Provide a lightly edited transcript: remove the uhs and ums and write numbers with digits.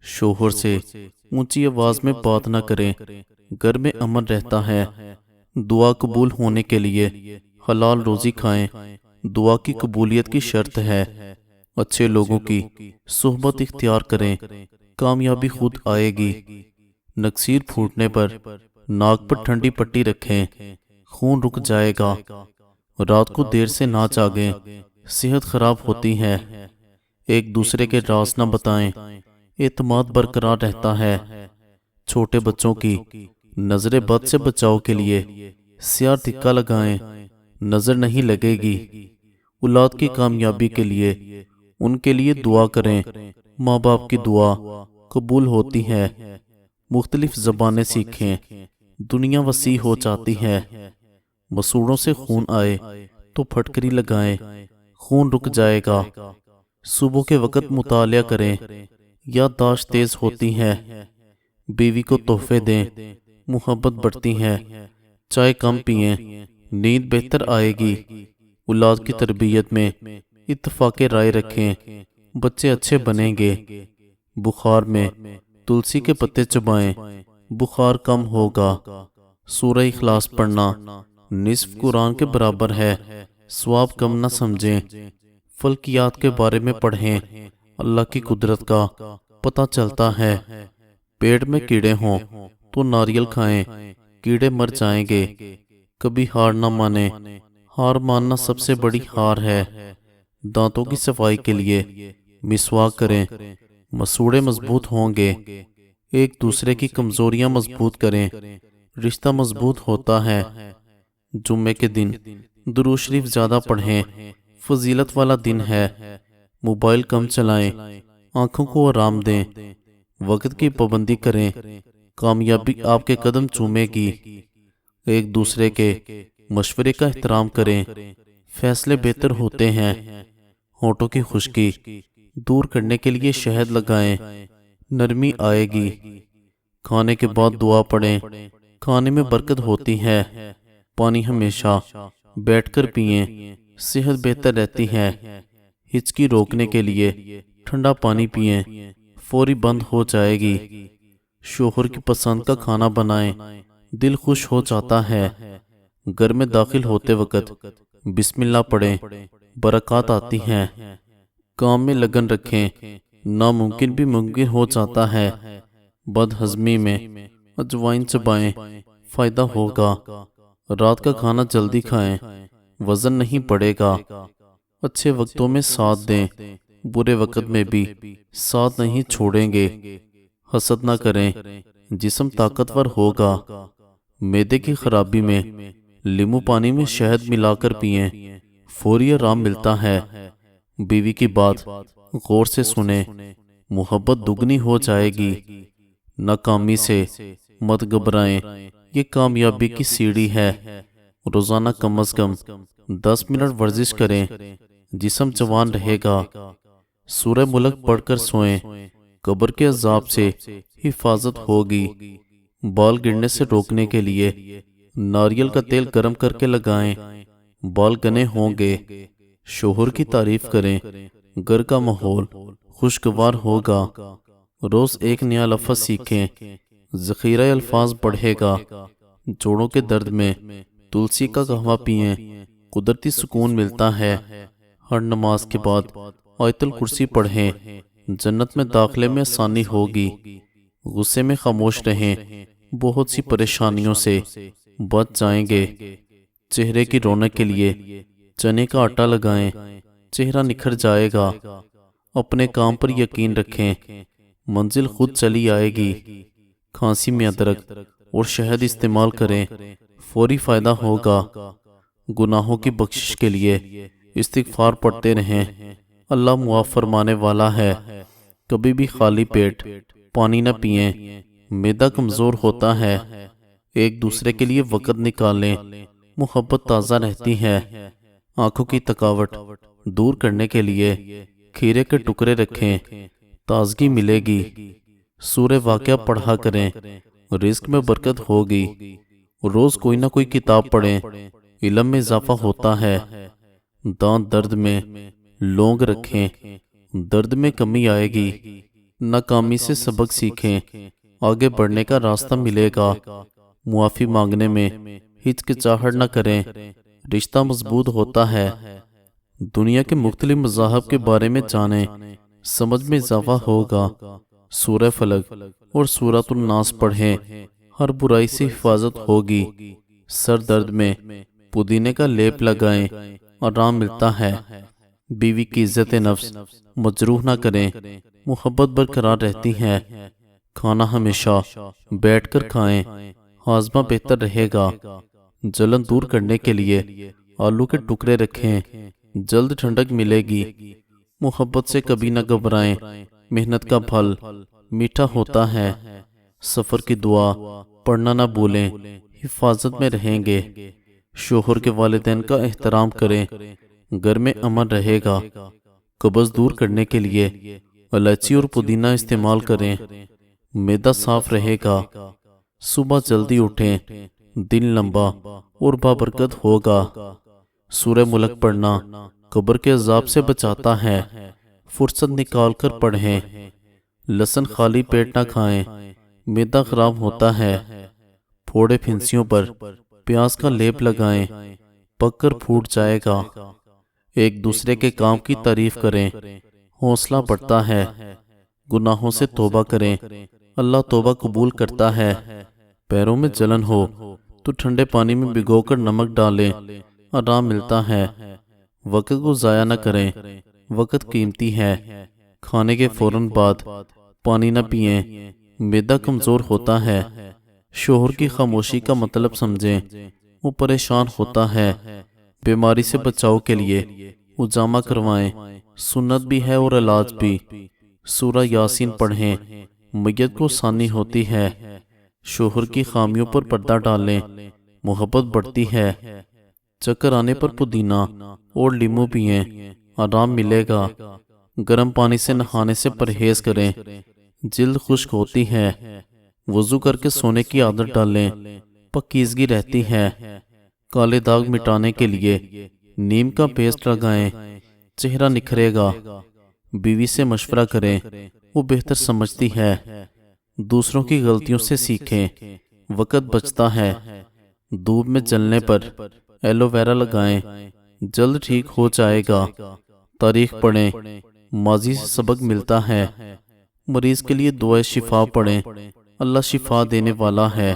شوہر سے اونچی آواز میں بات نہ کریں، گھر میں امن رہتا ہے۔ دعا قبول ہونے کے لیے حلال روزی کھائیں، دعا کی قبولیت کی شرط ہے۔ اچھے لوگوں کی صحبت اختیار کریں، کامیابی خود آئے گی۔ نکسیر پھوٹنے پر ناک پر ٹھنڈی پٹی رکھیں، خون رک جائے گا۔ رات کو دیر سے نہ جاگیں، صحت خراب ہوتی ہے۔ ایک دوسرے کے راز نہ بتائیں، اعتماد برقرار رہتا ہے۔ چھوٹے بچوں کی نظر بد سے بچاؤ کے لیے سیاہ ٹکا لگائیں، نظر نہیں لگے گی۔ اولاد کی کامیابی کے لیے ان کے لیے دعا کریں، ماں باپ کی دعا قبول ہوتی ہے۔ مختلف زبانیں سیکھیں، دنیا وسیع ہو جاتی ہے۔ مسوڑوں سے خون آئے تو پھٹکری لگائیں، خون رک جائے گا۔ صبح کے وقت مطالعہ کریں، یادداشت تیز ہوتی ہے۔ بیوی کو تحفے دیں، محبت بڑھتی ہے۔ چائے کم پئیں، نیند بہتر آئے گی۔ اولاد کی تربیت میں اتفاق رائے رکھیں، بچے اچھے بنیں گے۔ بخار میں تلسی کے پتے چبائیں، بخار کم ہوگا۔ سورہ اخلاص پڑھنا نصف قرآن کے برابر ہے، ثواب کم نہ سمجھیں۔ فلکیات کے بارے میں پڑھیں، اللہ کی قدرت کا پتہ چلتا ہے۔ پیٹ میں کیڑے ہوں تو ناریل کھائیں، کیڑے مر جائیں گے۔ کبھی ہار نہ مانیں، ہار ماننا سب سے بڑی ہار ہے۔ دانتوں کی صفائی کے لیے مسواک کریں، مسوڑے مضبوط ہوں گے۔ ایک دوسرے کی کمزوریاں مضبوط کریں، رشتہ مضبوط ہوتا ہے۔ جمعے کے دن درود شریف زیادہ پڑھیں، فضیلت والا دن ہے۔ موبائل کم چلائیں، آنکھوں کو آرام دیں۔ وقت کی پابندی کریں، کامیابی آپ کے قدم چومے گی۔ ایک دوسرے کے مشورے کا احترام کریں، فیصلے بہتر ہوتے ہیں۔ ہونٹوں کی خشکی دور کرنے کے لیے شہد لگائیں، نرمی آئے گی۔ کھانے کے بعد دعا پڑھیں، کھانے میں برکت ہوتی ہے۔ پانی ہمیشہ بیٹھ کر پئیں، صحت بہتر رہتی ہے۔ ہچکی روکنے کے لیے ٹھنڈا پانی پئیں، فوری بند ہو جائے گی۔ شوہر کی پسند کا کھانا بنائیں، دل خوش ہو جاتا ہے۔ گھر میں داخل ہوتے وقت بسم اللہ پڑھیں، برکات آتی ہیں۔ کام میں لگن رکھیں، ناممکن بھی ممکن ہو جاتا ہے۔ بد ہضمی میں اجوائن چبائیں، فائدہ ہوگا۔ رات کا کھانا جلدی کھائیں، وزن نہیں بڑھے گا۔ اچھے وقتوں میں ساتھ دیں، برے وقت میں بھی ساتھ نہیں چھوڑیں گے۔ حسد نہ کریں، جسم طاقتور ہوگا۔ معدے کی خرابی میں لیمو پانی میں شہد ملا کر پئیں، فوری آرام ملتا ہے۔ بیوی کی بات غور سے سنیں، محبت دگنی ہو جائے گی۔ ناکامی سے مت گھبرائیں، یہ کامیابی کی سیڑھی ہے۔ روزانہ کم از کم 10 منٹ ورزش کریں، جسم جوان رہے گا۔ سورہ ملک پڑھ کر سوئیں، قبر کے عذاب سے حفاظت ہوگی۔ بال گرنے سے روکنے کے لیے ناریل کا تیل گرم کر کے لگائیں، بال گنے ہوں گے۔ شوہر کی تعریف کریں، گھر کا ماحول خوشگوار ہوگا۔ روز ایک نیا لفظ سیکھیں، ذخیرہ الفاظ بڑھے گا۔ جوڑوں کے درد میں تلسی کا قہوہ پئیں، قدرتی سکون ملتا ہے۔ ہر نماز کے بعد آیت الکرسی پڑھیں، جنت میں داخلے میں آسانی ہوگی۔ غصے میں خاموش رہیں، بہت سی پریشانیوں سے بچ جائیں گے۔ چہرے کی رونق کے لیے چنے کا آٹا لگائیں، چہرہ نکھر جائے گا۔ اپنے کام پر یقین رکھیں، منزل خود چلی آئے گی۔ کھانسی میں ادرک اور شہد استعمال کریں، فوری فائدہ ہوگا۔ گناہوں کی بخشش کے لیے استغفار پڑھتے رہیں، اللہ معاف فرمانے والا ہے۔ کبھی بھی خالی پیٹ پانی نہ پئیں، معدہ کمزور ہوتا ہے۔ ایک دوسرے کے لیے وقت نکالیں، محبت تازہ رہتی ہے۔ آنکھوں کی تھکاوٹ دور کرنے کے لیے کھیرے کے ٹکڑے رکھیں، تازگی ملے گی۔ سورہ واقعہ پڑھا کریں، رزق میں برکت ہوگی۔ روز کوئی نہ کوئی کتاب پڑھیں، علم میں اضافہ ہوتا ہے۔ دانت درد میں لونگ رکھیں، درد میں کمی آئے گی۔ ناکامی سے سبق سیکھیں، آگے بڑھنے کا راستہ ملے گا۔ معافی مانگنے میں ہچکچاہٹ نہ کریں، رشتہ مضبوط ہوتا ہے۔ دنیا کے مختلف مذاہب کے بارے میں جانیں، سمجھ میں اضافہ ہوگا۔ سورہ فلق اور سورۃ الناس پڑھیں، ہر برائی سے حفاظت ہوگی۔ سر درد میں پودینے کا لیپ لگائیں، آرام ملتا ہے۔ بیوی کی عزت نفس مجروح نہ کریں، محبت برقرار رہتی ہے۔ کھانا ہمیشہ بیٹھ کر کھائیں، ہاضمہ بہتر رہے گا۔ جلن دور کرنے کے لیے آلو کے ٹکڑے رکھیں، جلد ٹھنڈک ملے گی۔ محبت سے کبھی نہ گھبرائیں، محنت کا پھل میٹھا ہوتا ہے۔ سفر کی دعا پڑھنا نہ بھولیں، حفاظت میں رہیں گے۔ شوہر کے والدین کا احترام کریں، گھر میں امن رہے گا۔ قبض دور کرنے کے لیے الائچی اور پودینہ استعمال کریں، معدہ صاف رہے گا۔ صبح جلدی اٹھیں، دن لمبا اور بابرکت ہوگا۔ سورہ ملک پڑھنا قبر کے عذاب سے بچاتا ہے، فرصت نکال کر پڑھیں۔ لہسن خالی پیٹ نہ کھائیں، معدہ خراب ہوتا ہے۔ پھوڑے پھنسیوں پر پیاز کا لیپ لگائیں، پک کر پھوٹ جائے گا۔ ایک دوسرے کے کام کی تعریف کریں، حوصلہ بڑھتا ہے۔ گناہوں سے توبہ کریں، اللہ توبہ قبول کرتا ہے۔ پیروں میں جلن ہو تو ٹھنڈے پانی میں بھگو کر نمک ڈالیں، آرام ملتا ہے۔ وقت کو ضائع نہ کریں، وقت قیمتی ہے۔ کھانے کے فوراً بعد پانی نہ پئیں، معدہ کمزور ہوتا ہے۔ شوہر کی خاموشی کا مطلب سمجھیں، وہ پریشان ہوتا ہے۔ بیماری سے بچاؤ کے لیے حجامہ کروائیں، سنت بھی ہے اور علاج بھی۔ سورہ یاسین پڑھیں، میت کو آسانی ہوتی ہے۔ شوہر کی خامیوں پر پردہ ڈالیں، محبت بڑھتی ہے۔ چکر آنے پر پودینہ اور لیمو پئیں، آرام ملے گا۔ گرم پانی سے نہانے سے پرہیز کریں، جلد خشک ہوتی ہے۔ وضو کر کے سونے کی عادت ڈالیں، پاکیزگی رہتی ہے۔ کالے داغ مٹانے کے لیے نیم کا پیسٹ لگائیں، چہرہ نکھرے گا۔ بیوی سے مشورہ کریں، وہ بہتر سمجھتی ہے۔ دوسروں کی غلطیوں سے سیکھیں، وقت بچتا ہے۔ دھوپ میں جلنے پر ایلو ویرا لگائیں، جلد ٹھیک ہو جائے گا۔ تاریخ پڑھیں، ماضی سے سبق ملتا ہے۔ مریض کے لیے دعائے شفا پڑھیں، اللہ شفا دینے والا ہے۔